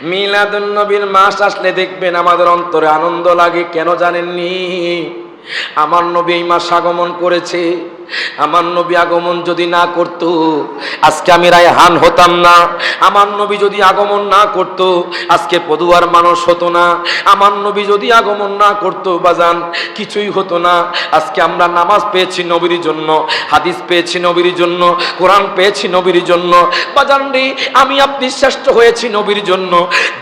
মিলাদুন নবীর মাস আসলে দেখবেন আমাদের অন্তরে আনন্দ লাগে। কেন জানেননি? আমার নবী এই মাস আগমন করেছে। আমার নবী আগমন যদি না করত, আজকে আমি রায়হান হতাম না। আমার নবী যদি আগমন না করত, আজকে পদুয়ার মানুষ হতো না। আমার নবী যদি আগমন না করত বাজান, কিছুই হতো না। আজকে আমরা নামাজ পেয়েছি নবীর জন্য, হাদিস পেয়েছি নবীর জন্য, কোরআন পেয়েছি নবীর জন্য। বাজান রে, আমি আপনি শ্রেষ্ঠ হয়েছি নবীর জন্য।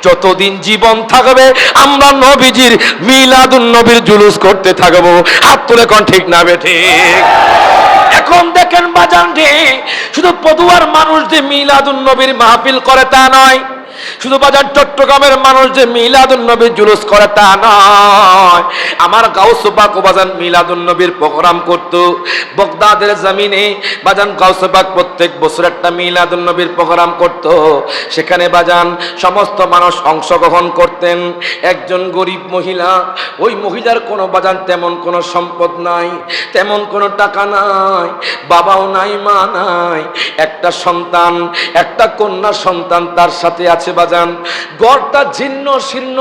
যতদিন জীবন থাকবে আমরা নবীজির মিলাদুন নবীর জুলুস করতে থাকবো। হাত তুলে কোন ঠিক না বেঠিক? এখন দেখেন বাজান রে, শুধু পদুয়ার মানুষ যে মিলাদুন নবীর মাহফিল করে তা নয়, শুধু বাজার চট্টগ্রামের মানুষ যে মিলাদুন নবীর জুলুস করে তা নয়। আমার গাউসে পাক বাজান মিলাদুন নবীর প্রোগ্রাম করত বগদাদের জমিনে। বাজান গাউসে পাক প্রত্যেক বছর একটা মিলাদুন নবীর প্রোগ্রাম করত। সেখানে বাজান সমস্ত মানুষ অংশগ্রহণ করতেন। একজন গরিব মহিলা, ওই মহিলার কোনো বাজান তেমন কোনো সম্পদ নাই, তেমন কোনো টাকা নাই, বাবাও নাই, মা নাই, একটা সন্তান, একটা কন্যা সন্তান তার সাথে আছে বাজান। ঘরটা ছিন্ন শীর্ণ,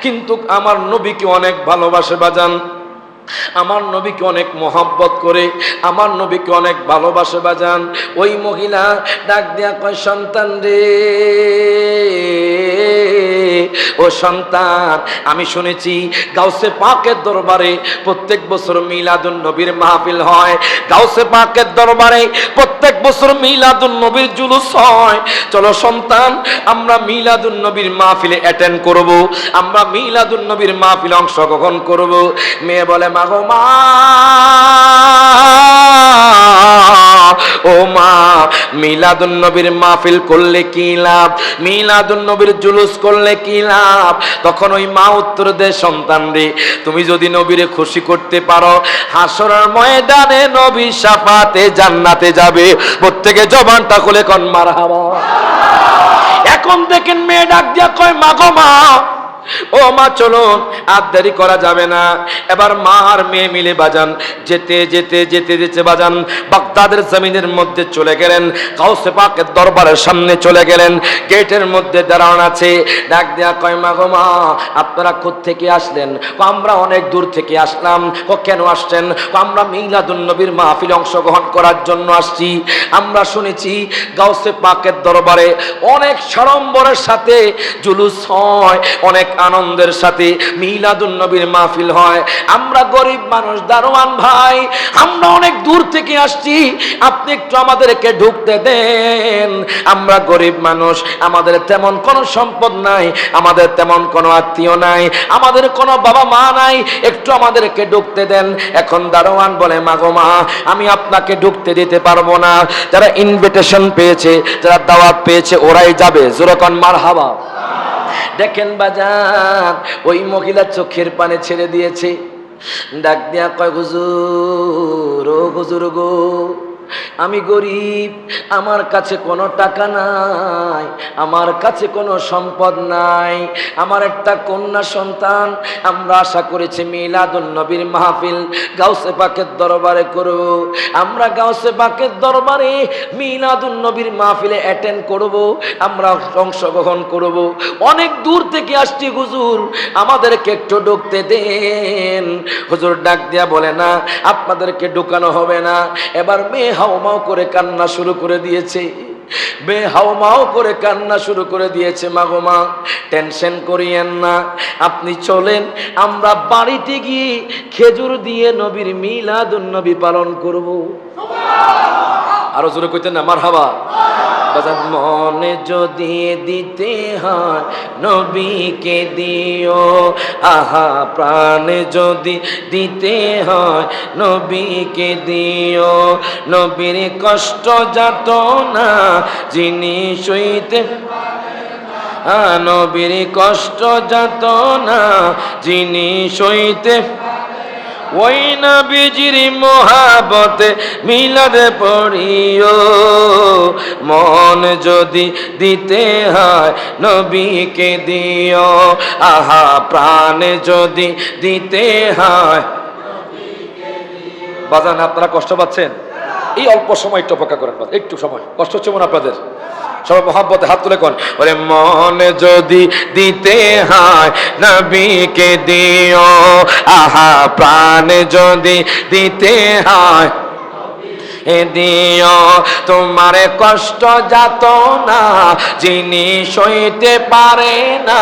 কিন্তু আমার নবীকে অনেক ভালোবাসে বাজান, আমার নবীকে অনেক মোহাব্বত করে, আমার নবীকে অনেক ভালোবাসে বাজান। ওই মহিলা ডাক দিয়া কয়, সন্তান রে, ও সন্তান, আমি শুনেছি গাউসে পাকের দরবারে প্রত্যেক বছর মিলাদুন নবীর মাহফিল হয়, গাউসে পাকের দরবারে প্রত্যেক বছর মিলাদুন নবীর জুলুস হয়। চলো সন্তান, আমরা মিলাদুন নবীর মাহফিলে অ্যাটেন্ড করব, আমরা মিলাদুন নবীর মাহফিলে অংশগ্রহণ করব। মেয়ে বলে, মা গো মা, ও মা, মিলাদুন নবীর মাহফিল করলে কি লাভ, মিলাদুন নবীর জুলুস করলে কি লাভ? তখন ওই মা উত্তর দেয়, সন্তান রে, তুমি যদি নবীরে খুশি করতে পারো, হাসরের ময়দানে নবী শাফাতে জান্নাতে যাবে। প্রত্যেকে জবানটা খুলে কোন মারহাবা। এখন দেখেন মেয়ে ডাক দিয়া কয়, মা গো মা, ও মা চলুন, আর দেরি করা যাবে না। এবার মা আর মেয়ে মিলে বাজান যেতে যেতে যেতে যেতে বাজান বাগদাদের জমিনের মধ্যে চলে গেলেন, গাউসে পাকের দরবারের সামনে চলে গেলেন। গেটের মধ্যে দাঁড়ানো আছে, ডাক দেয়া কয়, মা গো মা, আপনারা কোত্থেকে আসলেন? আমরা অনেক দূর থেকে আসলাম। ও কেন আসছেন? আমরা মিলাদুন নবীর মাহফিলে অংশগ্রহণ করার জন্য আসছি। আমরা শুনেছি গাউসে পাকের দরবারে অনেক সাড়ম্বরের সাথে জুলুস হয়, অনেক আনন্দের সাথে মিলাদুন নবীর মাহফিল হয়। আমরা গরিব মানুষ দারোয়ান ভাই, আমরা অনেক দূর থেকে আসছি, আপনি একটু আমাদেরকে ঢুকতে দেন। আমরা গরিব মানুষ, আমাদের তেমন কোনো সম্পদ নাই, আমাদের তেমন কোনো আত্মীয় নাই, আমাদের কোনো বাবা মা নাই, একটু আমাদেরকে ঢুকতে দেন। এখন দারোয়ান বলে, মা গো মা, আমি আপনাকে ঢুকতে দিতে পারবো না। যারা ইনভিটেশন পেয়েছে, যারা দাওয়াত পেয়েছে, ওরাই যাবে। জোরকন মারহাবা। দেখেন বাজান, ওই মহিলা চোখের পানে ছেড়ে দিয়েছে, ডাক দিয়া কয়, হুজুর, ও হুজুর গো, আমি গরিব, আমার কাছে কোনো টাকা নাই, আমার কাছে কোনো সম্পদ নাই, আমার একটা কন্যা সন্তান, আমরা আশা করেছি মিলাদুন নবীর মাহফিল গাউসে পাকের দরবারে করব, আমরা গাউসে পাকের দরবারে মিলাদুন নবীর মাহফিলে অ্যাটেন্ড করব, আমরা অংশগ্রহণ করব। অনেক দূর থেকে আসছি হুজুর, আমাদেরকে একটু ঢুকতে দেন। হুজুর ডাক দিয়া বলে, না, আপনাদেরকে ঢুকানো হবে না। এবার মেয়ে হাউমাউ করে কান্না শুরু করে দিয়েছে, মেয়ে হাউমাউ করে কান্না শুরু করে দিয়েছে। মা গো মা, টেনশন করিয়েন না, আপনি চলেন, আমরা বাড়িতে গিয়ে খেজুর দিয়ে নবীর মিলাদুন নবী পালন করব। আরো জোরে কইতেন না মারহাবা। মনে যদি দিতে হয় নবীকে দিও, আহা প্রাণ যদি দিতে হয় নবীকে দিও, নবীর কষ্ট যাতনা যিনি সইতে, নবীর কষ্ট যাতনা যিনি সইতে, ওই নবীজির মোহাবতে মিলাদ পড়িও, মন যদি দিতে হয় নবীকে দিও, আহা প্রাণ যদি দিতে হয়। বাজান আপনারা কষ্ট পাচ্ছেন? এই অল্প সময় একটু অপেক্ষা করেন, একটু সময় কষ্ট হচ্ছে মনে আপনাদের? সবাই মহব্বতে হাত তুলে কোন, ওরে মন যদি দিতে হয় নবীকে দিও, আহা প্রাণ যদি দিতে হয় দিও, তোমার কষ্ট যাত না যিনি সইতে পারে না,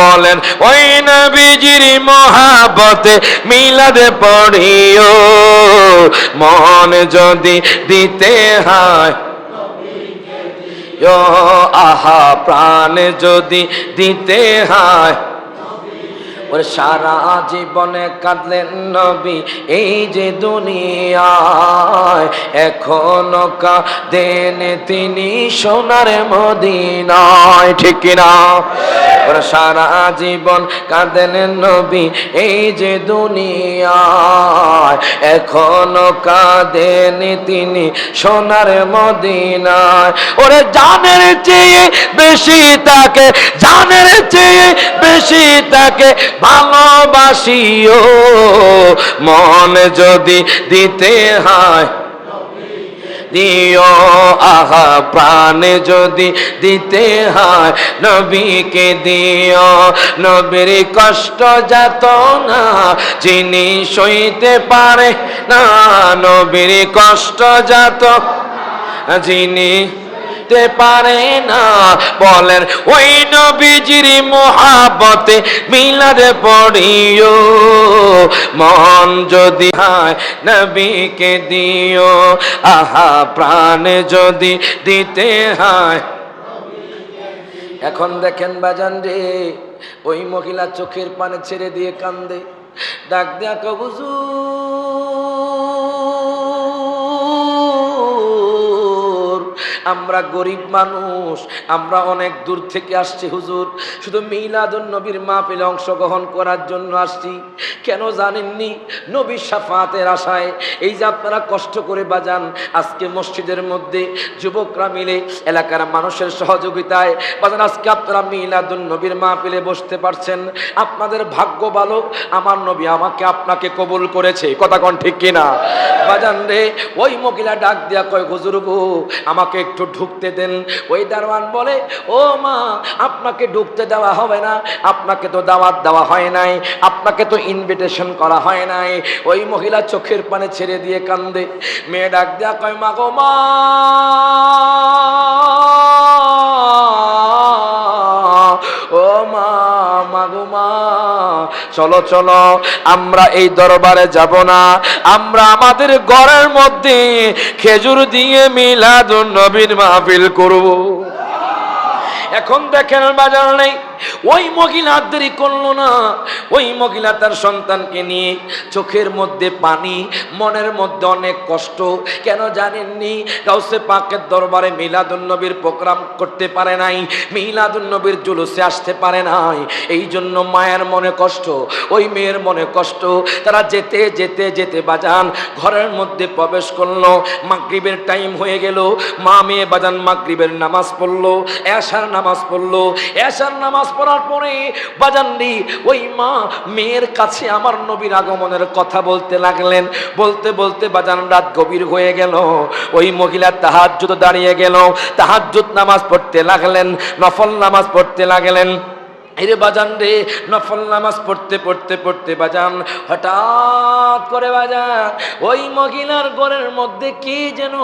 বলেন ওই নবীজির মহাব্বতে মিলাদ পড়িও, মন যদি দিতে হয় আহা প্রাণ যদি দিতে হয়। ওর সারা জীবনে কাঁদলেন নবী এই যে দুনিয়ায়, এখনো কাঁদেন তিনি সোনার মদিনায়, ঠিক কিনা? ওর সারা জীবন কাঁদেন নবী এই যে দুনিয়ায়, এখনো কাঁদেন তিনি সোনার মদিনায়। ওরে জানের চেয়ে বেশি তাকে, জানের চেয়ে বেশি তাকে ভালোবাসিও, মন যদি দিতে হয় দিও, আহা প্রাণ যদি দিতে হয় নবীকে দিও, নবীর কষ্ট যাত না যিনি সইতে পারে না, নবীর কষ্ট যাত যিনি পারে না, বলেন ওই নবীজির মহাব্বতে মিলাদ পড়িও, মন যদি হয় নবীকে দিও, আহা প্রাণ যদি দিতে হয়। এখন দেখেন বাজান রে, ওই মহিলা চোখের পানি ছেড়ে দিয়ে কান্দে, ডাক দেয়া হুজুর, আমরা গরিব মানুষ, আমরা অনেক দূর থেকে আসছি হুজুর, শুধু মিলাদুন নবীর মাহফিলে অংশগ্রহণ করার জন্য আসছি। কেন জানেননি? নবীর শাফাতের আশায়। এই যে আপনারা কষ্ট করে বাজান, আজকে মসজিদের মধ্যে যুবকরা মিলে এলাকার মানুষের সহযোগিতায় বাজান আজকে আপনারা মিলাদুন নবীর মাহফিলে বসতে পারছেন। আপনাদের ভাগ্য ভালো, আমার নবী আমাকে আপনাকে কবুল করেছে, কথা কোন ঠিক কিনা? বাজান রে, ওই মহিলা ডাক দিয়া কয় হুজুর গো আমাকে একটু ঢুকতে দেন। ওই দারোয়ান বলে ও মা আপনাকে ঢুকতে দেওয়া হবে না, আপনাকে তো দাওয়াত দেওয়া হয় নাই, আপনাকে তো ইনভিটেশন করা হয় নাই। ওই মহিলা চোখের পানি ছেড়ে দিয়ে কান্দে। মেয়ে ডাক দেয়া কয় মা গো মা, ও মা, মাগো মা, চলো চলো আমরা এই দরবারে যাব না, আমরা আমাদের ঘরের মধ্যে খেজুর দিয়ে মিলাদুন নবীর মাহফিল করব। এখন দেখেন বাজার নেই, ওই মহিলা দেরি করলো না। ওই মহিলা তার সন্তানকে নিয়ে, চোখের মধ্যে পানি, মনের মধ্যে অনেক কষ্ট। কেন জানেননি? গাউসে পাকের দরবারে মিলাদুন নবীর প্রোগ্রাম করতে পারে নাই, মিলাদুন নবীর জুলুসে আসতে পারে নাই। এই জন্য মায়ের মনে কষ্ট, ওই মেয়ের মনে কষ্ট। তারা যেতে যেতে যেতে বাজান ঘরের মধ্যে প্রবেশ করলো। মাগরিবের টাইম হয়ে গেল। মা মেয়ে বাজান মাগরিবের নামাজ পড়লো, এশার নামাজ পড়লো। এশার নামাজ পড়ার পরে বাজানরি ওই মা মেয়ের কাছে আমার নবীর আগমনের কথা বলতে লাগলেন। বলতে বলতে বাজান রাত গভীর হয়ে গেল। ওই মহিলা তাহাজ্জুদ দাঁড়িয়ে গেল, তাহাজ্জুদ নামাজ পড়তে লাগলেন, নফল নামাজ পড়তে লাগলেন। এরে বাজান রে, নফল নামাজ পড়তে পড়তে পড়তে বাজান হঠাৎ করে বাজান ওই মহিলার ঘরের মধ্যে কি যেন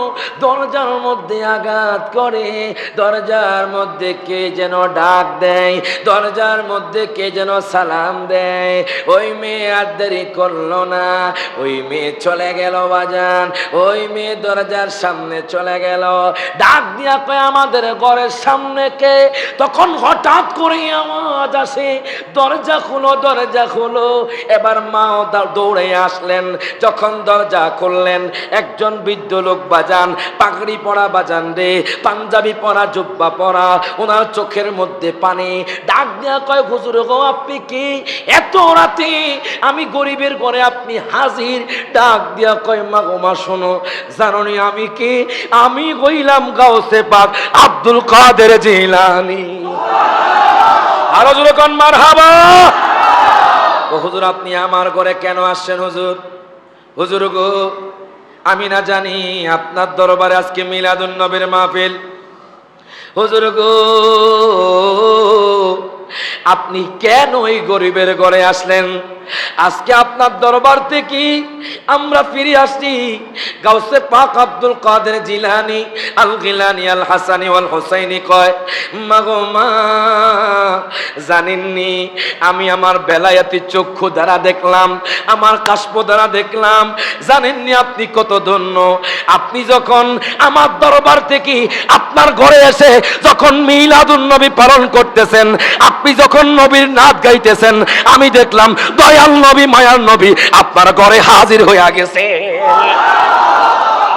দরজার মধ্যে আঘাত করে, দরজার মধ্যে কে যেন ডাক দেয়, দরজার মধ্যে কে যেন সালাম দেয়। ওই মেয়ে আর দেরি করলো না, ওই মেয়ে চলে গেল বাজান। ওই মেয়ে দরজার সামনে চলে গেল, ডাক দিয়া কয় আমাদের ঘরের সামনে কে? তখন হঠাৎ করে আমার আসে, দরজা খুলো, দরজা খুলো। এবার মাও দৌড়ে আসলেন। যখন দরজা খুললেন, একজন বৃদ্ধ লোক বাজান, পাগড়ি পরা বাজান রে, পাঞ্জাবি পরা, জুব্বা পরা, ওনার চোখের মধ্যে পানি। ডাক দেয়া কয় হুজুর গো আপনি কি এত রাতে? আমি গরিবের ঘরে আপনি হাজির। ডাক দিয়া কয় মা গো মা শোনো, জানোনি আমি কি? আমি হইলাম গাউসে পাক আব্দুল কাদের জিলানী। আরো জোরে কোন মারহাবা। ও হুজুর আপনি আমার ঘরে কেন আসছেন হুজুর? হুজুর গো আমি না জানি আপনার দরবারে আজকে মিলাদুন নবীর মাহফিল। হুজুর গো, আপনি কেন ওই গরিবের ঘরে আসলেন? আজকে আপনার দরবার থেকে আমরা ফিরে আসছি। গাউসে পাক আব্দুল কাদের জিলানী আল গিলানী আল হাসানী ওয়াল হুসাইনী কয়, মাগো মা, জানেননি আমি আমার বেলায়েতি চক্ষু দ্বারা দেখলাম, আমার কাশফ দ্বারা দেখলাম। জানেননি আপনি কত ধন্য। আপনি যখন আমার দরবার থেকে আপনার ঘরে এসে যখন মিলাদুন নবী পালন করতেছেন, আপনি যখন নবীর নাত গাইতেছেন, আমি দেখলাম দয়াল নবী, মায়ার নবী আপনার ঘরে হাজির হয়ে গেছে।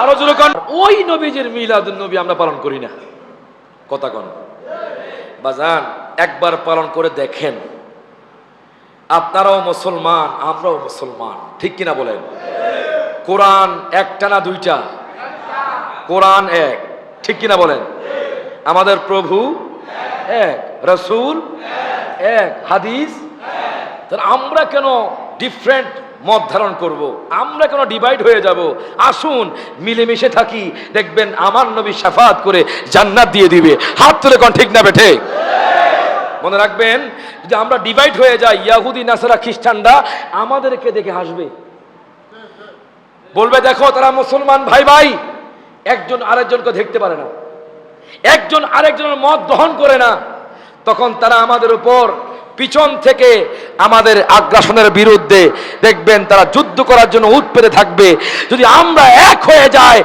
আরো জোরে কোন, ওই নবীজির মিলাদুন নবী আমরা পালন করি না। কথা কোন বাজান, একবার পালন করে দেখেন। আপনারাও মুসলমান, আমরাও মুসলমান, ঠিক কিনা বলেন? কোরআন একটা না দুইটা? কোরআন এক, ঠিক কিনা বলেন? আমাদের প্রভু এক, রাসূল এক, হাদিস। তাহলে আমরা কেন ডিফারেন্ট মত ধারণ করব? আমরা কেন ডিভাইড হয়ে যাব? আসুন মিলেমিশে থাকি, দেখবেন আমার নবী শাফাআত করে জান্নাত দিয়ে দিবে। হাত তুলে কোন ঠিক না বেঠে? মনে রাখবেন, যদি আমরা ডিভাইড হয়ে যাই, ইহুদি নাসারা খ্রিস্টানরা আমাদেরকে দেখে হাসবে, বলবে দেখো তারা মুসলমান ভাই ভাই, একজন আরেকজনকে দেখতে পারে না, একজন আরেকজনের মত গ্রহণ করে না। তখন তারা আমাদের উপর পিছন থেকে আমাদের আগ্রাসনের বিরুদ্ধে দেখবেন তারা যুদ্ধ করার জন্য উঠ পেতে থাকবে। যদি আমরা এক হয়ে যাই,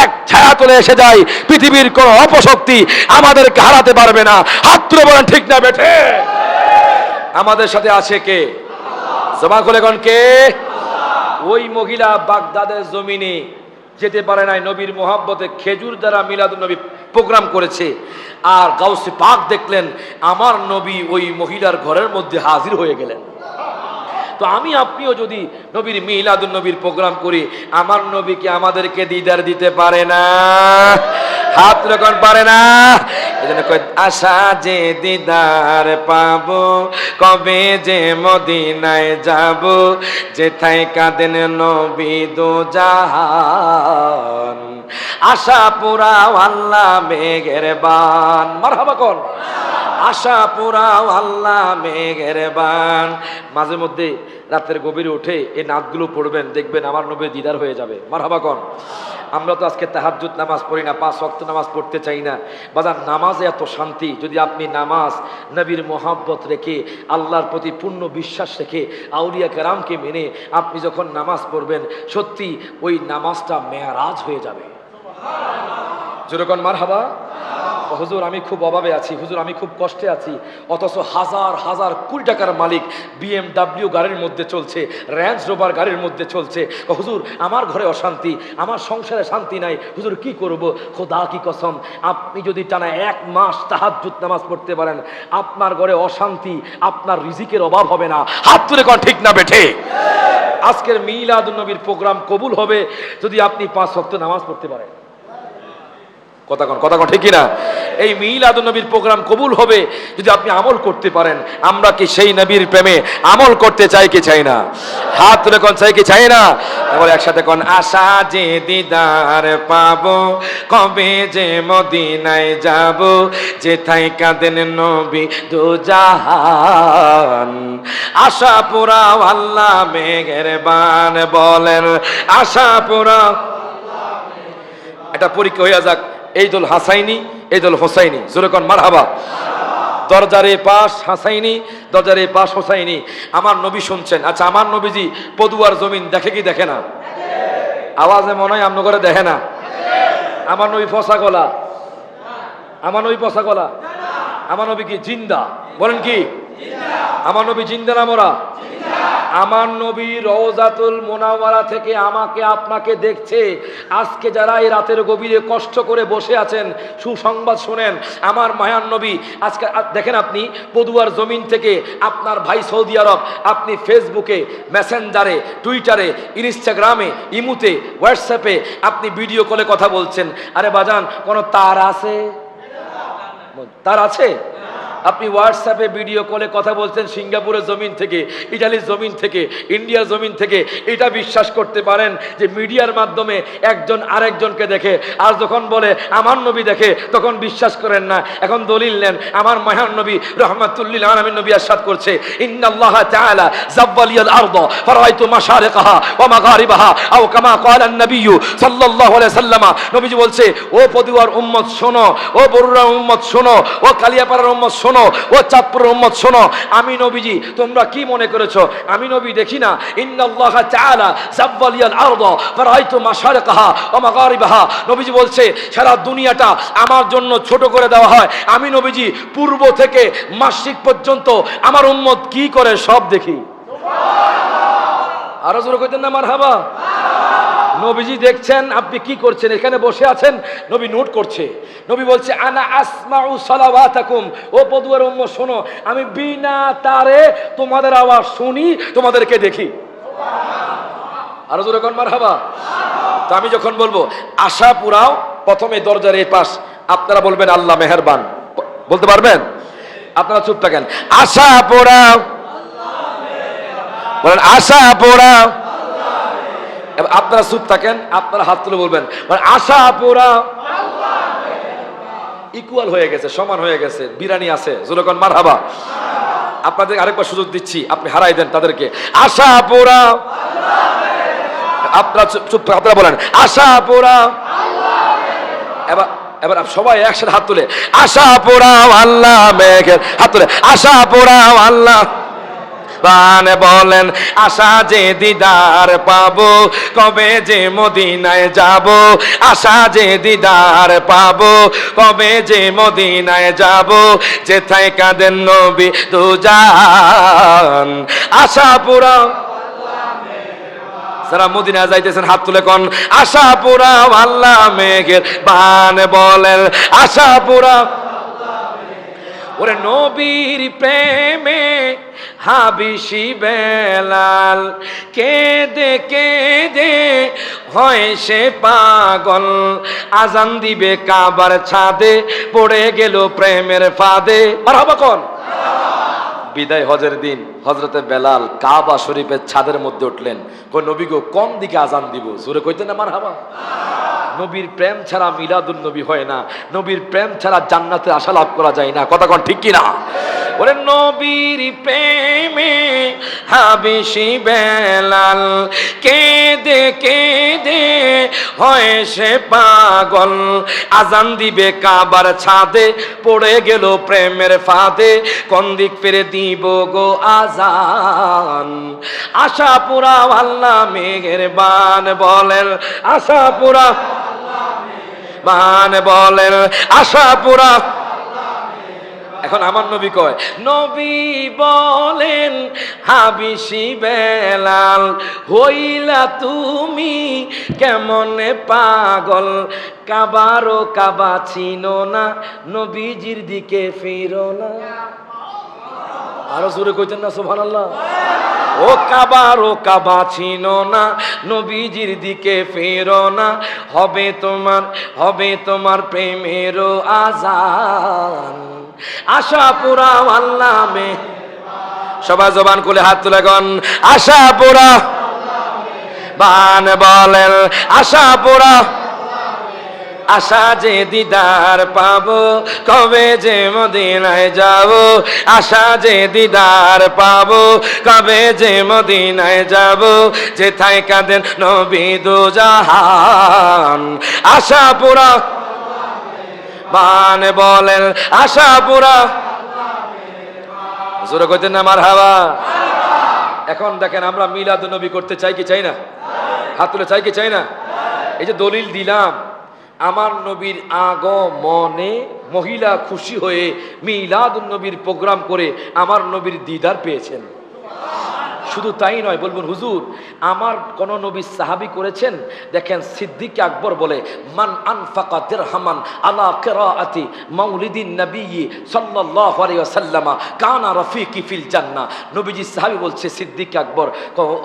এক ছায়া তলে এসে যাই, পৃথিবীর কোনো অপশক্তি আমাদেরকে হারাতে পারবে না। হাত তুলে বলেন ঠিক না বেঠে? আমাদের সাথে আছে কে? জমা খুলে কোন কে? ওই মহিলা বাগদাদের জমিনে যেতে পারে নাই, নবীর মোহাব্বতে খেজুর দ্বারা মিলাদুন নবী প্রোগ্রাম করেছে। আর গাউসে পাক দেখলেন আমার নবী ওই মহিলার ঘরের মধ্যে হাজির হয়ে গেলেন। তো আমি আপনিও যদি নবীর মিলাদুন নবীর প্রোগ্রাম করি, আমার নবীকে আমাদেরকে দিদার দিতে পারে না? হাত রাখুন, পারে না? এজন্য কই, আশা যে দিদার পাবো, কবে যে মদিনায় যাব, যেথায় কাঁদেন নবী দো জাহান, আশা পুরাও আল্লাহ মেঘের বান। মারহাবা কোন? আশা পুরাও আল্লাহ মেঘের বান। মাঝে মধ্যে রাতের গভীরে উঠে এই নাতগুলো পড়বেন, দেখবেন আমার নবীর দিদার হয়ে যাবে। মারহাবা কোন? আমরা তো আজকে তাহাজ্জুদ নামাজ পড়ি না, 5 ওয়াক্ত নামাজ পড়তে চাই না। বাজার নামাজে এত শান্তি। যদি আপনি নামাজ নবীর মোহাব্বত রেখে, আল্লাহর প্রতি পূর্ণ বিশ্বাস রেখে, আউলিয়া কেরামকে মেনে আপনি যখন নামাজ পড়বেন, সত্যি ওই নামাজটা মেয়ারাজ হয়ে যাবে। যেরকম মারহাবা। হুজুর আমি খুব অভাবে আছি, হুজুর আমি খুব কষ্টে আছি, অথচ হাজার হাজার কোটি টাকার মালিক BMW গাড়ির মধ্যে চলছে, রেঞ্জ রোভার গাড়ির মধ্যে চলছে। হুজুর আমার ঘরে অশান্তি, আমার সংসারে শান্তি নাই, হুজুর কি করব? খোদা কি কসম, আপনি যদি টানা 1 মাস তাহাজ্জুদ নামাজ পড়তে পারেন, আপনার ঘরে অশান্তি, আপনার রিজিকের অভাব হবে না। হাত তুলে কোন ঠিক না বেঠে? আজকের মিলাদুন নবীর প্রোগ্রাম কবুল হবে যদি আপনি 5 ওয়াক্ত নামাজ পড়তে পারেন। কথা কোন ঠিক কিনা? এই মিলাদুন নবীর প্রোগ্রাম কবুল হবে যদি আপনি আমল করতে পারেন। আমরা কি সেই নবীর প্রেমে আমল করতে চাই কি চাই না? হাত তুলে কোন চাই কি চাই না? তাহলে একসাথে কোন, আশা যে দিদার পাবো, কবে যে মদিনায় যাব, যেথায় কাঁদেন নবী দো জাহান, আশা পুরাও আল্লাহ মেঘের বান। বলেন আশা পুরাও। এটা পরীক্ষা হইয়া যাক, এই দল হাসাইনি, এই দল হোসাইনি। জোরে কোন মারহাবা। দরজারে পাশ হাসাইনি, দরজারে পাশ হোসাইনি। আমার নবী শুনছেন। আচ্ছা আমার নবীজি পদুয়ার জমিন দেখে কি দেখে না? আওয়াজে মনে হয় আপনার ঘরে দেখে না। আমার নবী ফসা গলা, আমার নবী ফসা গলা। আমার নবী কি জিন্দা? বলেন কি আমার নবী জিন্দা না মরা? আমার নবী রওজাতুল মুনাওয়ারা থেকে আমাকে আপনাকে দেখছে। আজকে যারা এই রাতের গভীরে কষ্ট করে বসে আছেন, সুসংবাদ শুনেন, আমার মায়ার নবী আজকে দেখেন, আপনি পদুয়ার জমিন থেকে আপনার ভাই সৌদি আরব, আপনি ফেসবুকে, মেসেঞ্জারে, টুইটারে, ইনস্টাগ্রামে, ইমুতে, হোয়াটসঅ্যাপে আপনি ভিডিও কলে কথা বলছেন। আরে বাজান, কোনো তার আছে? তার আছে? আপনি হোয়াটসঅ্যাপে ভিডিও কলে কথা বলছেন সিঙ্গাপুরের জমিন থেকে, ইটালির জমিন থেকে, ইন্ডিয়ার জমিন থেকে, এটা বিশ্বাস করতে পারেন যে মিডিয়ার মাধ্যমে একজন আরেকজনকে দেখে। আর যখন বলে আমার নবী দেখে তখন বিশ্বাস করেন না। এখন দলিল নেন, আমার মহান নবী রহমাতুল্লিল আলামিন নবী ইরশাদ করছে, ইন্নাল্লাহ তাআলা যাওয়ালিয়াল আরদ ফারাআইতু মাশারিকাহা ওয়া মাগারিবাহা আও কামা ক্বালা আন-নবী সাল্লাল্লাহু আলাইহি সাল্লাম। নবীজি বলছে, ও পদুয়ার উম্মত শোনো, ও বরুড়ার উম্মত শোনো, ও কালিয়াপাড়ার উম্মত শোনো, ও চাঁদপুরের উম্মত শোনো, আমি নবীজি তোমরা কি মনে করেছো আমি নবী দেখি না? ইন্নাল্লাহ তাআলা যাওয়ালিয়াল আরদ ফারাআইতু মাশারিকাহা ওয়া মাগারিবাহা। নবীজি বলছে সারা দুনিয়াটা আমার জন্য ছোট করে দেওয়া হয়, আমি নবীজি পূর্ব থেকে মাশরিক পর্যন্ত আমার উম্মত কি করে সব দেখি। আরো জোরে কইতেন না মারহাবা। নবীজি দেখছেন আপনি কি করছেন, এখানে বসে আছেন, নবী নোট করছে। নবী বলছে, আনা আসমাউ সালাওয়াতাকুম, ও পদুয়ার উম্মত শোনো, আমি বিনা তারে তোমাদের আওয়াজ শুনি, তোমাদেরকে দেখি। আরো জোরে কোন মারহাবা। তো আমি যখন বলবো আশা পুরাও, প্রথমে দরজার এই পাশ, আপনারা বলবেন আল্লাহ মেহেরবান, বলতে পারবেন? আপনারা চুপ থাকেন। আশা পোড়াও, বলেন আশা পোড়াও। আপনারা চুপ থাকেন, আপনারা হাত তুলে বলবেন আশা পোড়াও। ইকুয়াল হয়ে গেছে, সমান হয়ে গেছে, বিরানি আছে, জোরকন মারহাবা। আপনাদের আরেকবার সুযোগ দিচ্ছি, আপনি হারাই দেন তাদেরকে। আশা পোড়াও, আপনারা চুপ, আপনারা বলেন আশা পোড়াও। এবার এবার সবাই একসাথে হাত তুলে আশা পোড়াও আল্লাহ মেঘের, হাত তুলে আশা পোড়াও আল্লাহ। বানে বলেন আশা যে দিদার পাবো, কবে যে মদিনায় যাব, আশা যে দিদার পাবো, কবে যে মদিনায় যাব, যেথায় কাঁদেন নবী দুজান। আশা পুরাও, যারা মদিনা যাইতেছেন হাত তুলে কোন আশা পুরাও আল্লাহ মেঘের বান। বলেন আশা পুরাও। ওরে নবীর প্রেমে হাবিশি বেলাল, কেঁদে কেঁদে হয় সে পাগল, আজান দিবে কাবার ছাদে, পড়ে গেল প্রেমের ফাঁদে। মারহাবা কোন। বিদায় হজের দিন হযরতে বেলাল কাবা শরীফের ছাদের মধ্যে উঠলেন, কই নবী গো কোন দিকে আজান দিব? জোরে কইতেন না মারহাবা। নবীর প্রেম ছাড়া মিলাদুন নবী হয় না, নবীর প্রেম ছাড়া জান্নাতের আশা লাভ করা যায় না। কথা কোন ঠিক কি না? ওরে নবীর প্রেমে হাবিশি বেলাল, কেঁদে কেঁদে হয় সে পাগল, আজান দিবে কাবার ছাদে, পড়ে গেল প্রেমের ফাঁদে, কোন দিক ফিরে দিব গো আজান। আশা পুরা আল্লাহ মেঘের বান। বলেন আশা পুরা বান। বলেন আশা পুরা। এখন আমার নবী কয়, নবী বলেন হাবিশি বেলাল, হইলা তুমি কেমনে পাগল, কাবারও কাবা চিনো না, নবীজির দিকে ফিরো না। আরো জোরে কইতেন না সুবহানাল্লাহ। ও কাবা চিনো না, নবীজির দিকে ফেরো না, হবে তোমার প্রেমেরও আজান। আশা পুরা আল্লাহ মে। সবাই জবান খুলে হাত তুলে গন আশা পুরা বান। বলেন আশা পুরা। আশা যে দিদার পাবো, কবে যে মদিনায় যাব, আশা যে দিদার পাবো, কবে যে মদিনায় যাব, যেথায় কাঁদেন নবী দুজাহান। আশা পুরা বান। বলেন আশা পুরা। জোরে কইতেন না মারহাবা। এখন দেখেন আমরা মিলাদুন নবী করতে চাই কি চাই না? হাত তুলে চাই কি চাই না? এই যে দলিল দিলাম, আমার নবীর আগমনে মহিলা খুশি হয়ে মিলাদুন নবীর প্রোগ্রাম করে আমার নবীর দিদার পেয়েছেন। শুধু তাই নয়, বলবেন হুজুর আমার কোন নবী সাহাবী করেছেন? দেখেন সিদ্দিক আকবর বলে, মান আনফাকা দিরহামান আলা কিরাআতি মাউলিদিন নবী সাল্লাল্লাহু আলাইহি ওয়াসাল্লাম কানা রাফিকি ফিল জান্নাহ। নবীজি সাহাবী বলছে সিদ্দিক আকবর,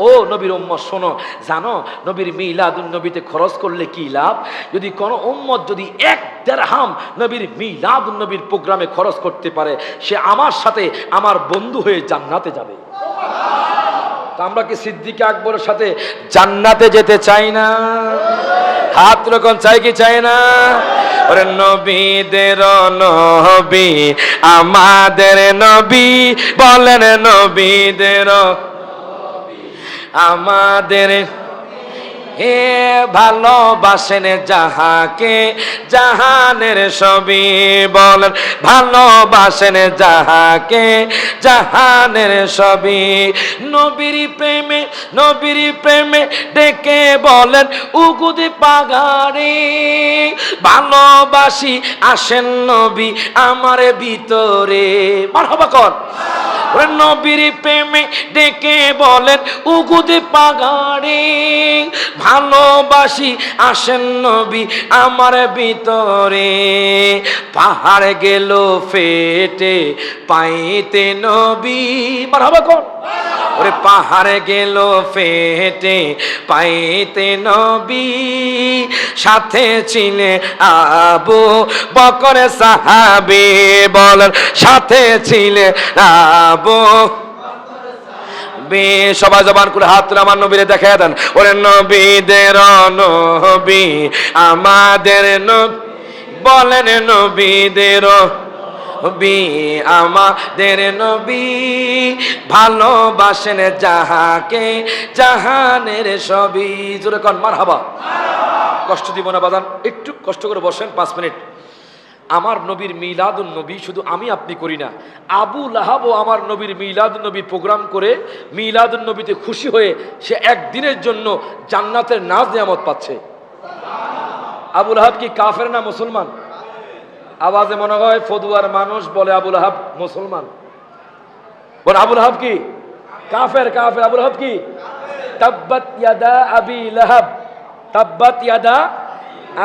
ও নবীর উম্মত শোনো, জানো নবীর মিলাদুন নবীতে খরচ করলে কি লাভ? যদি কোন উম্মত যদি 1 দিরহাম নবীর মিলাদুন নবীর প্রোগ্রামে খরচ করতে পারে, সে আমার সাথে আমার বন্ধু হয়ে জান্নাতে যাবে। আমরা কি সিদ্দিক আকবরের সাথে জান্নাতে যেতে চাই না? হাত রকম চাই কি চাই না? ওরে নবীদের নবী আমাদের নবী, বলেন নবীদের আমাদের হে ভালোবাসেন যাহাকে জাহানের সবই, বলেন ভালোবাসেন যাহাকে জাহানের সবই। নবীর প্রেমে ডেকে বলেন উগুদ পাগাড়ি, ভালোবাসি আসেন নবী আমার ভিতরে। মারহাবা কর। নবীর প্রেমে ডেকে বলেন উগুদ পাগাড়ি, ভালোবাসি আসেন নবী আমার ভিতরে। পাহাড় গেল ফেটে পাইতে নবী, মারহাবা কর। ওরে পাহাড় গেল ফেটে পাইতে নবী, সাথে ছিলে আবু বকর সাহাবী, বলেন সাথে ছিলে আবু। সবাই জবান করে হাত তুলে আমার নবীরে দেখায় দেন। ওরে নবীদের নবী আমাদের নবী, বলেন নবীদের নবী আমাদের নবী, ভালোবাসেন যাহাকে জাহানের সবই। জোরে কোন মারহাবা। কষ্ট দিব না বাজান, একটু কষ্ট করে বসেন 5 মিনিট। আমার নবীর মিলাদুন নবী শুধু আমি আপনি করি না, আবু লাহাবও আমার নবীর মিলাদুন নবী প্রোগ্রাম করে মিলাদুন নবীতে খুশি হয়ে সে একদিনের জন্য জান্নাতের নাজ নিয়ামত পাচ্ছে। আবু লাহাব কি কাফের না মুসলমান? আওয়াজে মনে হয় ফদুয়ার মানুষ বলে আবু লাহাব মুসলমান। বল আবু লাহাব কি কাফের? কাফের। আবু লাহাব কি? তাব্বাত ইয়াদা আবি লাহাব, তাব্বাত ইয়াদা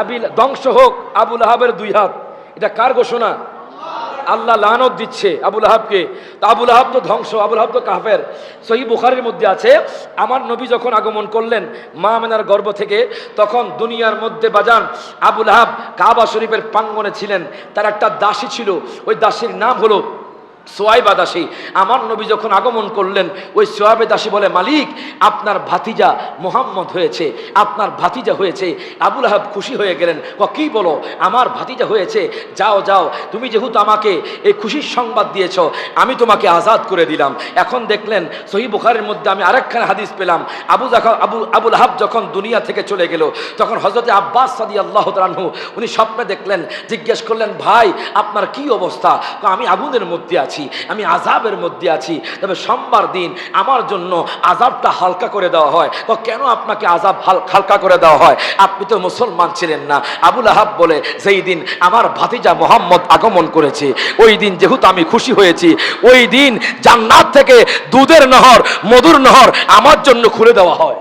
আবি, ধ্বংস হোক আবু লাহাবের 2 হাত। এটা কার ঘোষণা? আল্লাহ লানত দিচ্ছে আবু লাহাবকে। তো আবু লাহাব তো ধ্বংস, আবু লাহাব তো কাফের। সহিহ বুখারীর মধ্যে আছে, আমার নবী যখন আগমন করলেন মা আমেনার গর্ভ থেকে, তখন দুনিয়ার মধ্যে বাজান আবু লাহাব কাবা শরীফের প্রাঙ্গণে ছিলেন। তার একটা দাসী ছিল, ওই দাসীর নাম হলো সোয়াইবা দাসী। আমার নবী যখন আগমন করলেন, ওই সোয়াইবা দাসী বলে, মালিক আপনার ভাতিজা মুহাম্মদ হয়েছে, আপনার ভাতিজা হয়েছে। আবু লাহাব খুশি হয়ে গেলেন, কি বলো আমার ভাতিজা হয়েছে? যাও যাও, তুমি যেহেতু আমাকে এই খুশির সংবাদ দিয়েছ, আমি তোমাকে আজাদ করে দিলাম। এখন দেখলেন সহিহ বুখারীর মধ্যে আমি আরেকখানা হাদিস পেলাম, আবু লাহাব যখন দুনিয়া থেকে চলে গেল, তখন হযরতে আব্বাস রাদিয়াল্লাহু তাআলা আনহু উনি স্বপ্নে দেখলেন, জিজ্ঞেস করলেন, ভাই আপনার কি অবস্থা? আমি আগুনের মধ্যে আছি, আমি আযাবের মধ্যে আছি, তবে সোমবার দিন আমার জন্য আযাবটা হালকা করে দেওয়া হয়। কেন আপনাকে আযাব হালকা করে দেওয়া হয়? আপনি তো মুসলমান ছিলেন না। আবু লাহাব বলে, যেই দিন আমার ভাতিজা মুহাম্মদ আগমন করেছে, ওই দিন যেহেতু আমি খুশি হয়েছি, ওই দিন জান্নাত থেকে দুধের নহর, মধুর নহর আমার জন্য খুলে দেওয়া হয়।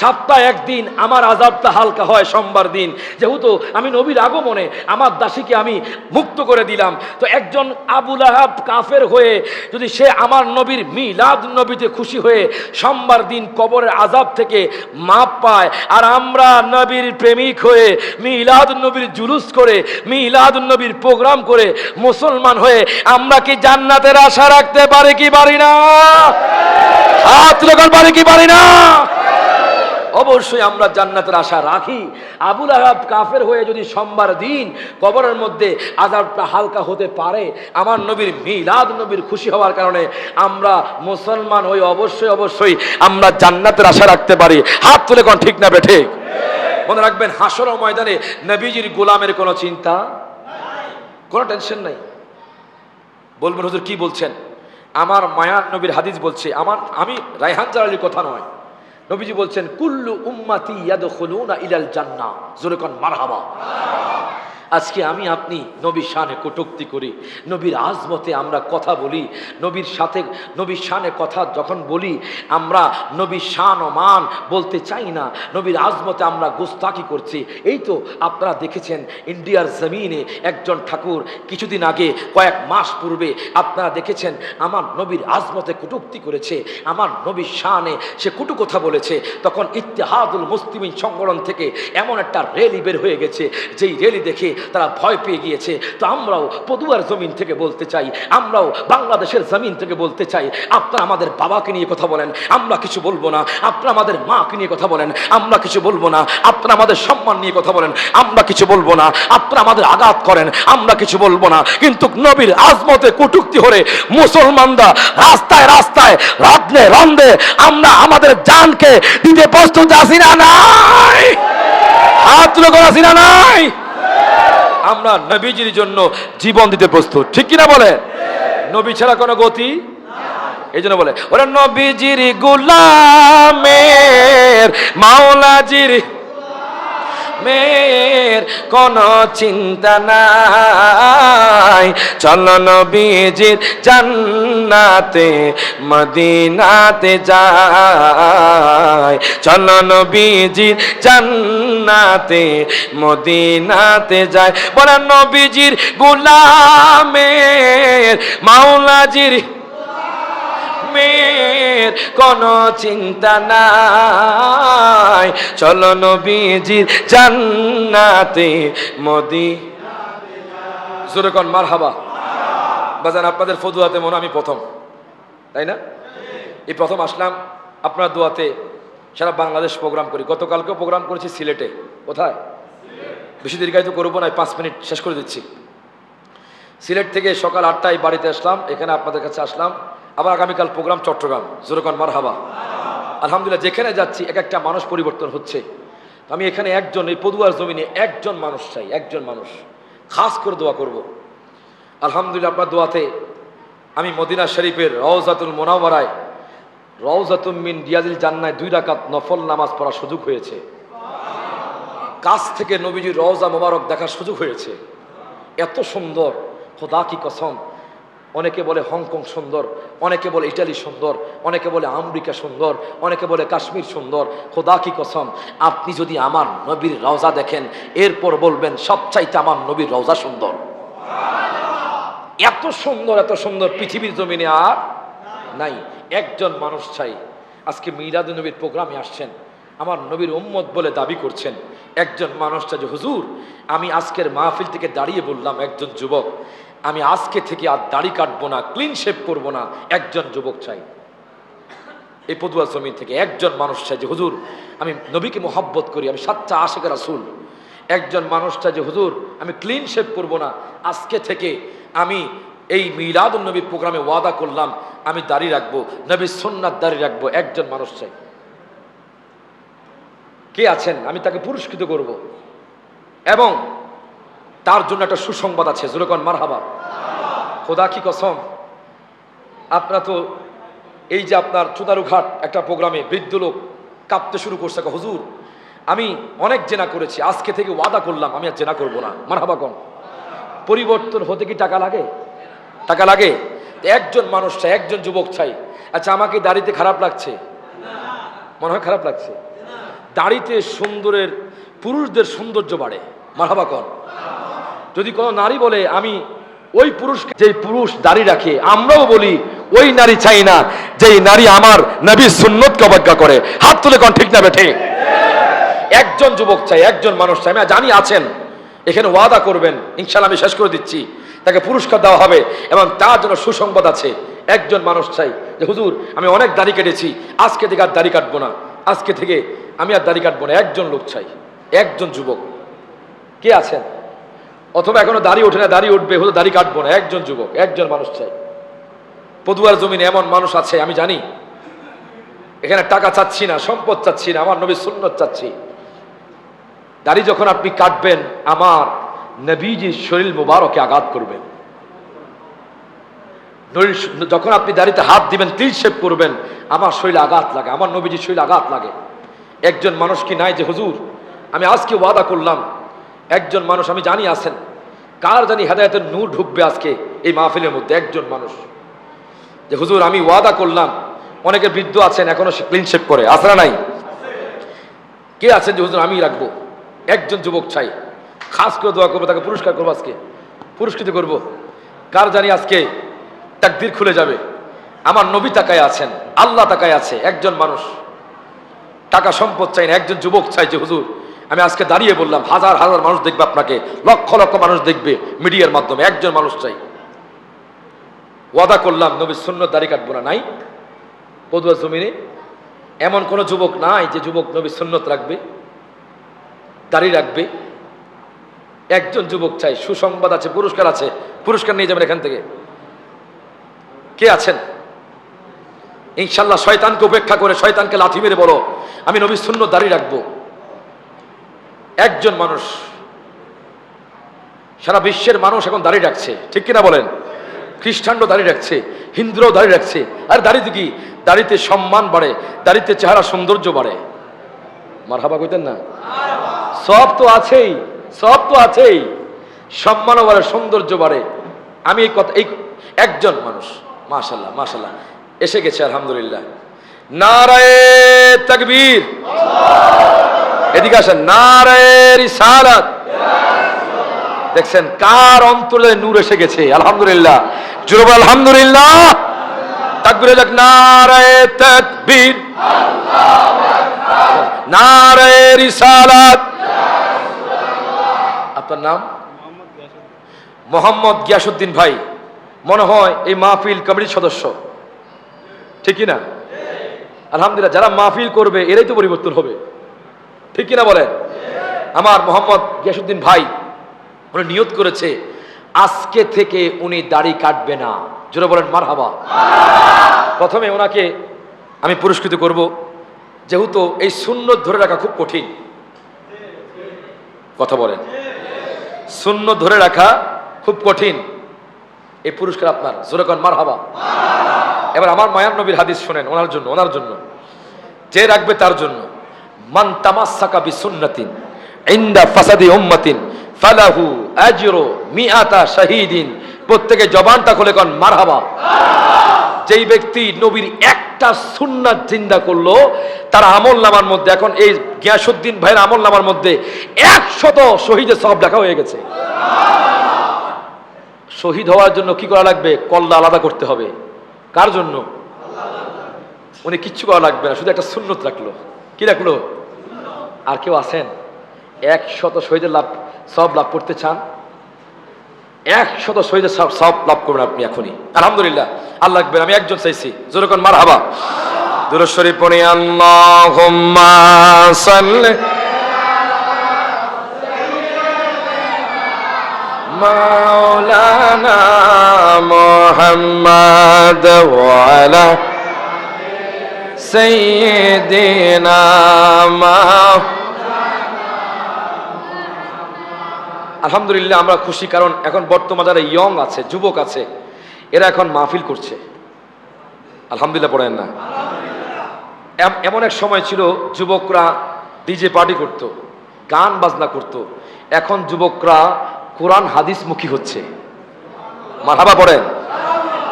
সপ্তাহে একদিন আমার আযাবটা হালকা হয় সোমবার দিন, যেহেতু আমি নবীর আগমনে আমার দাসীকে আমি মুক্ত করে দিলাম। তো একজন আবু লাহাব কাফের হয়ে যদি সে আমার নবীর মিলাদ নবীতে খুশি হয়ে সোমবার দিন কবরের আযাব থেকে মাপ পায়, আর আমরা নবীর প্রেমিক হয়ে মিলাদ নবীর জুলুস করে মিলাদ নবীর প্রোগ্রাম করে মুসলমান হয়ে আমরা কি জান্নাতের আশা রাখতে পারি কি পারি না? হাত লাগান, পারি কি পারি না? অবশ্যই আমরা জান্নাতের আশা রাখি। আবু লাহাব কাফের হয়ে যদি সোমবার দিন কবরের মধ্যে আযাবটা হালকা হতে পারে আমার নবীর মিলাদ নবীর খুশি হওয়ার কারণে, আমরা মুসলমান হই অবশ্যই অবশ্যই আমরা জান্নাতের আশা রাখতে পারি। হাত তুলে কোন ঠিক না বেঠে? মনে রাখবেন, হাসর ময়দানে নবীজির গোলামের কোনো চিন্তা কোনো টেনশন নাই। বলবেন হুজুর কি বলছেন? আমার মায়ার নবীর হাদিস বলছে, আমি রায়হান জালালির কথা নয়, নবীজি বলছেন কুল্লু উম্মতি ইয়াদখুলুনা ইলাল জান্নাহ। জোরে কোন মারহাবা। আজকে আমি আপনি নবীর শানে কটূক্তি করি, নবীর আজমতে আমরা কথা বলি, নবীর সাথে নবীর শানে কথা যখন বলি আমরা নবীর শান ও মান বলতে চাই না, নবীর আজমতে আমরা গোস্তাকি করছি। এই তো আপনারা দেখেছেন ইন্ডিয়ার জমিনে একজন ঠাকুর কিছুদিন আগে কয়েক মাস পূর্বে আপনারা দেখেছেন আমার নবীর আজমতে কটূক্তি করেছে, আমার নবীর শানে সে কটু কথা বলেছে। তখন ইত্তেহাদুল মুসলিমিন সংগঠন থেকে এমন একটা র্যালি বের হয়ে গেছে, যেই র্যালি দেখে তারা ভয় পেয়ে গিয়েছে। তো আমরাও পদুয়ার জমিন থেকে বলতে চাই, আমরাও বাংলাদেশের জমিন থেকে বলতে চাই, আপনারা আমাদের বাবাকে নিয়ে কথা বলেন, আমরা কিছু বলবো না। আপনারা আমাদের মাকে নিয়ে কথা বলেন, আমরা কিছু বলবো না। আপনারা আমাদের সম্মান নিয়ে কথা বলেন, আমরা কিছু বলবো না। আপনারা আমাদের আঘাত করেন, আমরা কিছু বলবো না। কিন্তু নবীর আজমতে কটূক্তি হলে মুসলমানরা রাস্তায় রাস্তায় রত্নে রন্দে আমরা আমাদের জানকে দিতে প্রস্তুত আছি না নাই? হাত তুলে আছি না নাই? আমরা নবীজির জন্য জীবন দিতে প্রস্তুত, ঠিক কিনা বলে? নবী ছাড়া কোনো গতি, এই জন্য বলে ওরা নবীজির গোলামের মাওলাজির মের কোনো চিন্তা নাই, চলো নবীজির জান্নাতে মদিনাতে যাই, চলো নবীজির জান্নাতে মদিনাতে যায়। বলে নবীজির গোলামের মাওলাজির মের কোনো চিন্তা নাই, চলো নবীজির জান্নাতে জোরে কোন মারহাবা। বাজান আপনাদের ফদুয়াতে মনে আমি প্রথম, তাই না? এই প্রথম আসলাম আপনার দোয়াতে। সারা বাংলাদেশ প্রোগ্রাম করি, গতকালকেও প্রোগ্রাম করেছি সিলেটে। কোথায়? বেশি দীর্ঘায়িত করবো না, 5 মিনিট শেষ করে দিচ্ছি। সিলেট থেকে সকাল 8টায় বাড়িতে আসলাম, এখানে আপনাদের কাছে আসলাম। আবার আগামীকাল প্রোগ্রাম চট্টগ্রাম, জোরকান মারহাবা। আলহামদুলিল্লাহ, যেখানে যাচ্ছি এক একটা মানুষ পরিবর্তন হচ্ছে। আমি এখানে একজন, এই পদুয়ার জমিনে একজন মানুষ চাই, একজন মানুষ খাস করে দোয়া করব। আলহামদুলিল্লাহ, আপনার দোয়াতে আমি মদিনা শরীফের রওজাতুল মুনাওয়ারায় রওজাতুম মিন রিয়াজিল জান্নায় 2 রাকাত নফল নামাজ পড়ার সুযোগ হয়েছে। কাছ থেকে নবীজির রওজা মোবারক দেখার সুযোগ হয়েছে। এত সুন্দর, খোদা কি কসম। অনেকে বলে হংকং সুন্দর, অনেকে বলে ইটালি সুন্দর, অনেকে বলে আমেরিকা সুন্দর, অনেকে বলে কাশ্মীর সুন্দর। খোদা কি কসম, আপনি যদি আমার নবীর রওজা দেখেন এরপর বলবেন সবচাইতে আমার নবীর রওজা সুন্দর। এত সুন্দর, এত সুন্দর পৃথিবীর জমিনে আর নাই। একজন মানুষ চাই। আজকে মিলাদুন নবীর প্রোগ্রামে আসছেন, আমার নবীর উম্মত বলে দাবি করছেন। একজন মানুষ চাই যে হুজুর আমি আজকের মাহফিল থেকে দাঁড়িয়ে বললাম, একজন যুবক আমি আজকে থেকে আর দাড়ি কাটবো না, ক্লিন শেভ করবো না। একজন যুবক চাই এই পদুয়া জমিন থেকে। একজন মানুষ চাই যে হুজুর আমি নবীকে মোহাব্বত করি, আমি সাচ্চা আশিক রাসূল। একজন মানুষ চাই যে হুজুর আমি ক্লিন শেভ করবো না, আজকে থেকে আমি এই মিলাদুন নবীর প্রোগ্রামে ওয়াদা করলাম আমি দাড়ি রাখবো, নবীর সুন্নাত দাড়ি রাখবো। একজন মানুষ চাই। কে আছেন? আমি তাকে পুরস্কৃত করব এবং তার জন্য একটা সুসংবাদ আছে। জুলকান মারহাবা। খোদা কি কসম, আপনারা তো এই যে আপনার চুদারুঘাট একটা প্রোগ্রামে বৃদ্ধ লোক কাঁপতে শুরু করছে, হুজুর আমি অনেক জেনা করেছি, আজকে থেকে ওয়াদা করলাম আমি আর জেনা করবো না। মারহাবা কোন? পরিবর্তন হতে কি টাকা লাগে? টাকা লাগে। একজন মানুষ চাই, একজন যুবক চাই। আচ্ছা আমাকে দাড়িতে খারাপ লাগছে? মনে হয় খারাপ লাগছে। দাড়িতে সুন্দরের পুরুষদের সৌন্দর্য বাড়ে। মারহাবা কোন? যদি কোনো নারী বলে আমি ওই পুরুষকে, যেই পুরুষ দাড়ি রাখে, আমরাও বলি ওই নারী চাই না যেই নারী আমার নবীর সুন্নতকে অবজ্ঞা করে। হাত তুলে কোন ঠিক না বেঠে? একজন যুবক চাই, একজন মানুষ চাই। আমি জানি আছেন এখানে, ওয়াদা করবেন ইনশাআল্লাহ, আমি শেষ করে দিচ্ছি। তাকে পুরস্কার দেওয়া হবে এবং তার জন্য সুসংবাদ আছে। একজন মানুষ চাই যে হুজুর আমি অনেক দাড়ি কেটেছি, আজকে থেকে আর দাড়ি কাটবো না, আজকে থেকে আমি আর দাড়ি কাটবো না। একজন লোক চাই, একজন যুবক। কে আছেন? অথবা এখনো দাড়ি ওঠে না, দাড়ি উঠবে, হয়তো দাড়ি কাটবো না। একজন যুবক, একজন মানুষ চাই। পদুয়ার জমিনে এমন মানুষ আছে আমি জানি। এখানে টাকা চাচ্ছি না, সম্পদ চাচ্ছি না, আমার নবীর সুন্নত চাচ্ছি। দাড়ি যখন আপনি কাটবেন আমার নবীজির শরীর মুবারকে আঘাত করবেন। যখন আপনি দাড়িতে হাত দিবেন, তিল শেভ করবেন, আমার শরীরে আঘাত লাগে, আমার নবীজির শরীরে আঘাত লাগে। একজন মানুষ কি নাই যে হুজুর আমি আজকে ওয়াদা করলাম একজন মানুষ আমি জানি আছেন, কার জানি হেদায়েতের নূর ঢুকবে আজকে এই মাহফিলের মধ্যে। একজন মানুষ যে হুজুর আমি ওয়াদা করলাম, অনেকে বৃদ্ধ আছেন এখনো ক্লিন শেভ করে, আসরা নাই? কে আছেন যে হুজুর আমি রাখবো? একজন যুবক চাই, খাস করে দোয়া করবো, তাকে পুরস্কার করবো, আজকে পুরস্কৃত করব। কার জানি আজকে তাকদীর খুলে যাবে। আমার নবী তাকায় আছেন, আল্লাহ তাকায় আছে। একজন মানুষ, টাকা সম্পদ চাই না, একজন যুবক চাই যে হুজুর আমি আজকে দাঁড়িয়ে বললাম, হাজার হাজার মানুষ দেখবে আপনাকে, লক্ষ লক্ষ মানুষ দেখবে মিডিয়ার মাধ্যমে। একজন মানুষ চাই, ওয়াদা করলাম নবীর সুন্নত দাড়ি কাটবো না। নাই পদুয়া জমিনে এমন কোন যুবক নাই যে যুবক নবীর সুন্নত রাখবে, দাড়ি রাখবে। একজন যুবক চাই, সুসংবাদ আছে, পুরস্কার আছে, পুরস্কার নিয়ে যাবেন এখান থেকে। কে আছেন? ইনশাল্লাহ শয়তানকে উপেক্ষা করে, শয়তানকে লাথি মেরে বলো আমি নবীর সুন্নত দাড়ি রাখবো। একজন মানুষ। সারা বিশ্বের মানুষ এখন দাড়ি রাখছে, ঠিক কিনা বলেন? খ্রিস্টানরাও দাড়ি রাখছে, হিন্দুরাও দাড়ি রাখছে। আর দাড়িতে কি? দাড়িতে সম্মান বাড়ে, দাড়িতে চেহারা সৌন্দর্য বাড়ে। মারহাবা কইতেন না? সব তো আছেই, সব তো আছেই, সম্মানও বাড়ে, সৌন্দর্য বাড়ে। আমি এই কথা, এই একজন মানুষ মাশাআল্লাহ মাশাআল্লাহ এসে গেছে আলহামদুলিল্লাহ। নারায়ে তাকবীর, এদিকে আসেন। নারায়ে রিসালাত। দেখছেন কার অন্তরে নূর এসে গেছে? আলহামদুলিল্লাহ, জোরে বল আলহামদুলিল্লাহ। তাকবীর যাক। নারায়ে তাকবীর, নারায়ে রিসালাত। আপনার নাম? মোহাম্মদ গিয়াসউদ্দিন ভাই, মনে হয় এই মাহফিল কমিটির সদস্য, ঠিক কিনা? আলহামদুলিল্লাহ, যারা মাহফিল করবে এরাই তো পরিবর্তন হবে, ঠিক কিনা বলেন? আমার মোহাম্মদ গিয়াসউদ্দিন ভাই উনি নিয়ত করেছে আজকে থেকে উনি দাড়ি কাটবে না। জোরে বলেন মারহাবা। প্রথমে ওনাকে আমি পুরস্কৃত করব, যেহেতু এই সুন্নত ধরে রাখা খুব কঠিন। কথা বলেন, সুন্নত ধরে রাখা খুব কঠিন। এই পুরস্কার আপনার, জোরে বলেন মারহাবা। এবার আমার মায়ার নবীর হাদিস শুনেন, ওনার জন্য, ওনার জন্য, যে রাখবে তার জন্য। মান তামাসসাকা বিসুন্নাতিন ইনদা ফাসাদি উম্মাতিন ফালাহু আজরু মিআতা শাহীদিন। প্রত্যেকে জবানটা খুলে কোন মারহাবা। যেই ব্যক্তি নবীর একটা সুন্নাত জিন্দা করলো, তার আমলনামার মধ্যে, এখন এই গিয়াসউদ্দিন ভাইয়ের আমলনামার মধ্যে 100 শহীদের সওয়াব লেখা হয়ে গেছে। শহীদ হওয়ার জন্য কি করা লাগবে? কল্লা আলাদা করতে হবে। কার জন্য? উনি কিচ্ছু করা লাগবে না, শুধু একটা সুন্নত রাখলো। কি রাখলো? আর কেউ আছেন 100 শহীদের লাভ সব লাভ করতে চান? 100 শহীদের সব লাভ করবেন আপনি এখনই। আলহামদুলিল্লাহ, আল্লাহ আকবার। আমি একজন চাইছি, জোরে কোন মারহাবা। দুরূদ শরীফ পড়ি। আল্লাহুম্মা সাল্লি মাওলানা মুহাম্মদ ওয়া আলা সাইয়্যিদিনা আলহামদুলিল্লাহ, আমরা খুশি, কারণ এখন বর্তমানে যারা ইয়ং আছে, যুবক আছে, এরা এখন মাহফিল করছে। আলহামদুলিল্লাহ পড়েন না? এমন এক সময় ছিল যুবকরা ডিজে পার্টি করত, গান বাজনা করত। এখন যুবকরা কোরআন হাদিস মুখী হচ্ছে। মারহাবা পড়েন।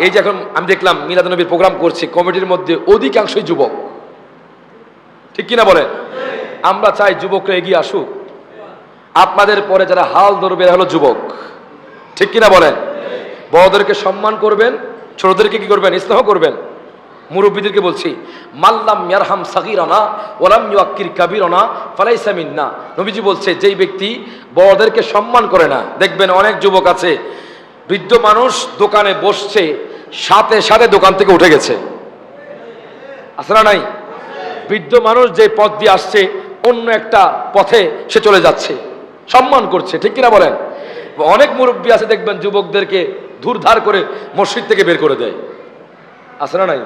এই যে এখন আমি দেখলাম মিলাদুন্নবীর প্রোগ্রাম করছে, কমিটির মধ্যে অধিকাংশই যুবক, ঠিক কিনা বলেন? আমরা চাই যুবকরা এগিয়ে আসুক। আপনাদের পরে যারা হাল ধরবে হলো যুবক, ঠিক কিনা বলেন? বড়দেরকে সম্মান করবেন, ছোটদেরকে কি করবেন? স্নেহ করবেন। মুরব্বীদেরকে বলছি, মাল্লাম ইয়ারহাম সাগীরানা ওয়ালাম ইউআক্কির কাবীরানা ফালাইসা মিন্না। নবীজি বলছে, যেই ব্যক্তি বড়দেরকে সম্মান করে না, দেখবেন অনেক যুবক আছে, বৃদ্ধ মানুষ দোকানে বসছে, সাথে সাথে দোকান থেকে উঠে গেছে। আছে না নাই? বৃদ্ধ মানুষ যে পথ দিয়ে আসছে, অন্য একটা পথে সে চলে যাচ্ছে, সম্মান করছে, ঠিক কিনা বলেন? অনেক মুরব্বী আছে দেখবেন যুবকদেরকে ধুরধার করে মসজিদ থেকে বের করে দেয়। আছে না নাই?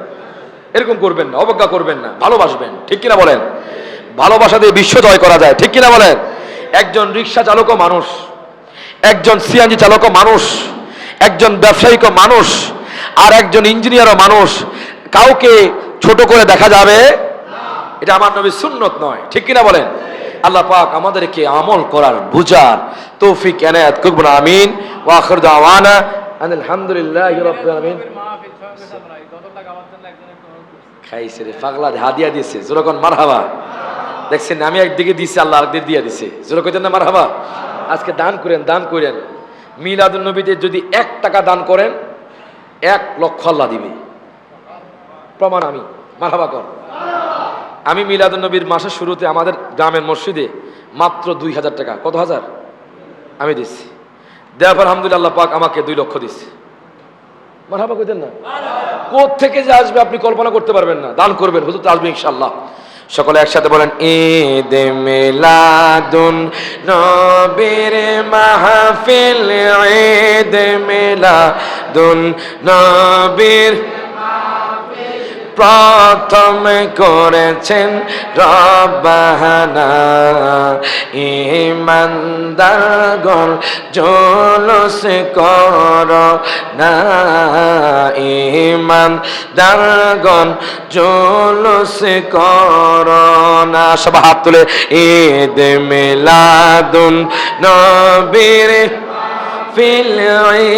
এরকম করবেন না, অবজ্ঞা করবেন না, ভালোবাসবেন, ঠিক কিনা বলেন? ভালোবাসা দিয়ে বিশ্ব জয় করা যায়, ঠিক কিনা বলেন? একজন রিক্সা চালকও মানুষ, একজন সিএনজি চালকও মানুষ, একজন ব্যবসায়িকও মানুষ, আর একজন ইঞ্জিনিয়ারও মানুষ। কাউকে ছোট করে দেখা যাবে, এটা আমার নবীর সুন্নত নয়, ঠিক কিনা বলেন? আল্লাহ পাক আমাদেরকে আমল করার বুঝার তৌফিক এনায়েত করুন আমিন। ওয়া আখির দাওয়ানা আলহামদুলিল্লাহি রাব্বিল আলামিন। খাইছে রে পাগলা, হাদিয়া দিয়েছে, যেরকম মারহাবা। দেখছেন আমি একদিকে দিছি, আল্লাহ আরেকদিকে দিয়ে দিছে, জোরে কইতেন না মারহাবা। আজকে দান করেন, দান করেন। মিলাদুন নবীতে যদি 1 টাকা দান করেন 1 লক্ষ আল্লাহ দিবে, প্রমাণ আমি। মারহাবা কর। আমি মিলাদুন নবীর মাসের শুরুতে আমাদের গ্রামের মসজিদে মাত্র 2000 টাকা, কত হাজার আমি দিচ্ছি। দেওয়ার পর আলহামদুলিল্লাহ আল্লাহ পাক আমাকে 2 লক্ষ দিচ্ছে। মারহাবা কইতেন না? কোথা থেকে যে আসবে আপনি কল্পনা করতে পারবেন না। দান করবেন, হুজুর তো আসবে ইনশাআল্লাহ। সকলে একসাথে বলেন ঈদ মিলাদুন নবীর মাহফিল, ঈদ মিলাদুন নবীর প্রথম করেছেন রব্বানা, ঈমানদারগণ জুলুস করো না, ঈমানদারগণ জুলুস করো না। সব হাত তুলে ঈদ মিলাদুন নবীর ফিল,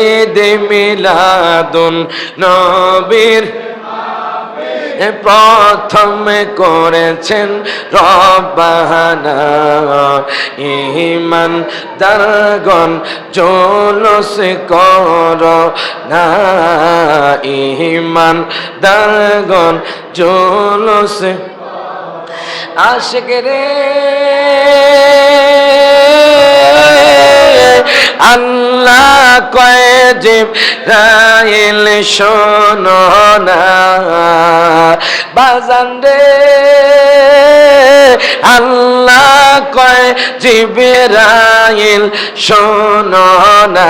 ঈদ মিলাদুন নবীর প্রথম করেছেন রব্বানা, ঈমানদারগণ জুলুস করো না, ঈমানদারগণ জুলুস। আশিক রে আল্লাহ কয় জিবরাইল শোনো না, বাজান রে আল্লাহ কয় জিবরাইল শোনো না,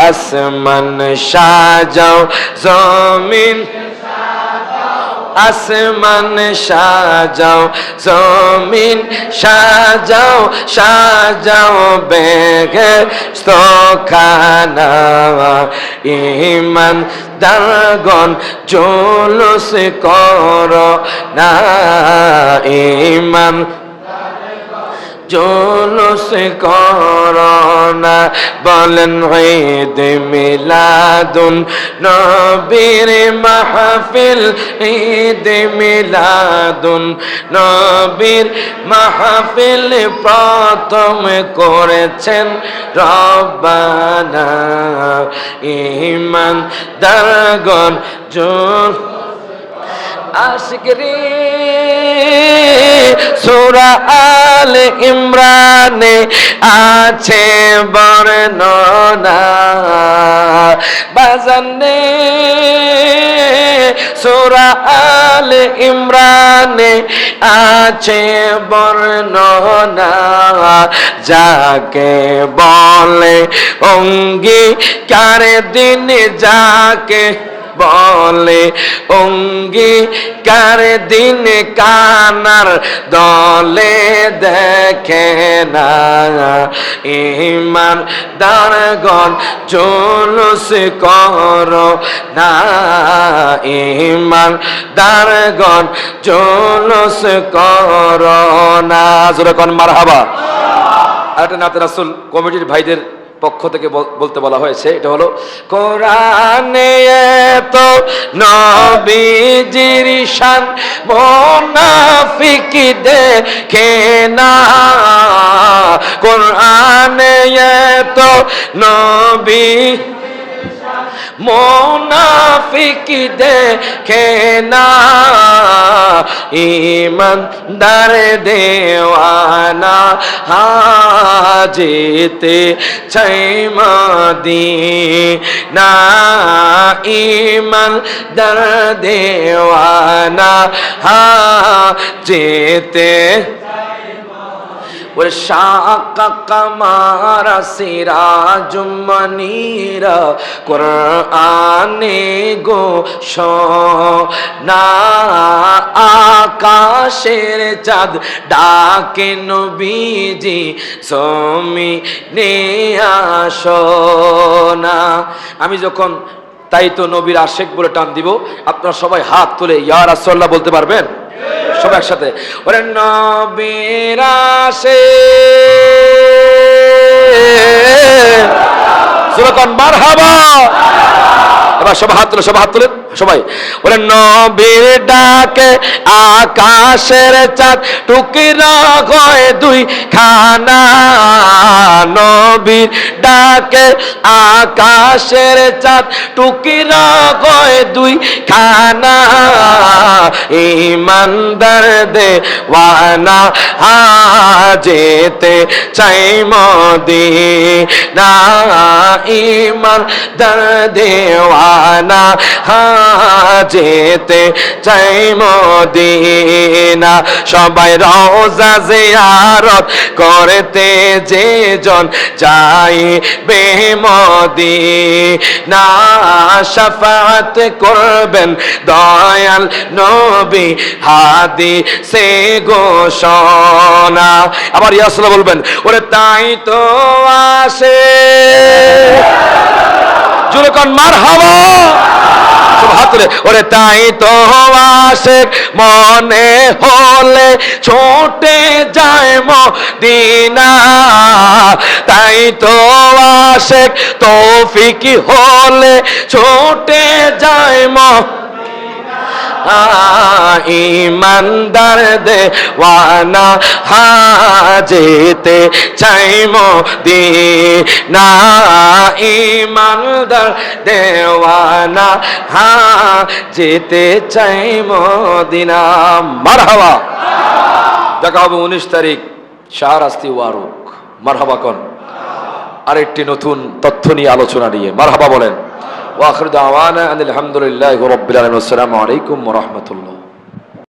আসমান সাজাও জমিন, আসমান সাজাও জমিন সাজাও, সাজাও বেহেশতখানা, ঈমানদারগণ জুলুস করো না, ঈমান জুলুস করো না। বলেন ঈদ মিলাদুন নবীর মাহফিল, ঈদ মিলাদুন নবীর মাহফিল প্রথম করেছেন রব্বানা, ঈমানদারগণ জুলুস। আশিক রে সূরা আলে ইমরানে আছে বর্ণনা, বাজান রে সূরা আলে ইমরানে আছে বর্ণনা, যাকে বলে অঙ্গীকার দিন, যাকে বলে অঙ্গীকার দিন, কানার দলে দেখে না, ঈমানদারগণ জুলুস করো না, ঈমানদারগণ জুলুস করো না। যেরকম মারহাবা। আরেকটা নাতে রাসূল কমিটির ভাইদের পক্ষ থেকে বলতে বলা হয়েছে, এটা হলো কোরআনে তো নবীজির শান মুনাফিক দেখে না, কোরআনে তো নবী মুনাফিক দেখে না, ঈমানদার দেওয়ানা হাজতে চাই মদিনা, ঈমানদার দেওয়ানা হাজতে শাকা কামারা সিরাজুম মনিরা, কোরআনে গো সোনা, আকাশের চাঁদ ডাকে নবীজি জমিনে আসো না। আমি যখন তাই তো নবীর আশেক বলে টান দিব, আপনারা সবাই হাত তুলে ইয়া রাসূলুল্লাহ বলতে পারবেন? সব একসাথে, ওরে নবীর আসে সুরকান মারহাবা। এবার সব হাত তুলে, সব হাত তুলে সবাই, ওরে নবীর ডাকে আকাশের চাঁদ টুকরা হয় দুই খানা, নবীর ডাকে আকাশের চাঁদ টুকরা হয় দুই খানা, ইমানদার দেওয়ানা যেতে চাই মদিনা, ইমানদার দেওয়ানা যেতে চাই মদিনা, সবাই রওজা জিয়ারত করতে যে জন যাইবে মদিনা, শাফাআত করবেন দয়াল নবী হাদিসে ঘোষণা। আবার ইয়া রাসূলুল্লাহ বলবেন, ওরে তাই তো আসে জোরে কোন মারহাবা। সব হাত তুলে, ওরে তাই তো আসে মনে হলে ছোটে যায় মদিনা, তাই তো আসে তৌফিক হলে ছোটে যায় ইমানদার দেওয়ানা যেতে চাই মদিনা, ইমানদার দেওয়ানা যেতে চাই মদিনা। মারহাবা। দেখা হবে 19 তারিখ শাহরাস্তি ওয়ারুক। মারহাবা কোন আরেকটি নতুন তথ্য নিয়ে আলোচনা নিয়ে। মারহাবা বলেন। ওয়া আখিরু দাওয়ানা আলহামদুলিল্লাহি রাব্বিল আলামিন। আসসালামু আলাইকুম ওয়া রাহমাতুল্লাহ।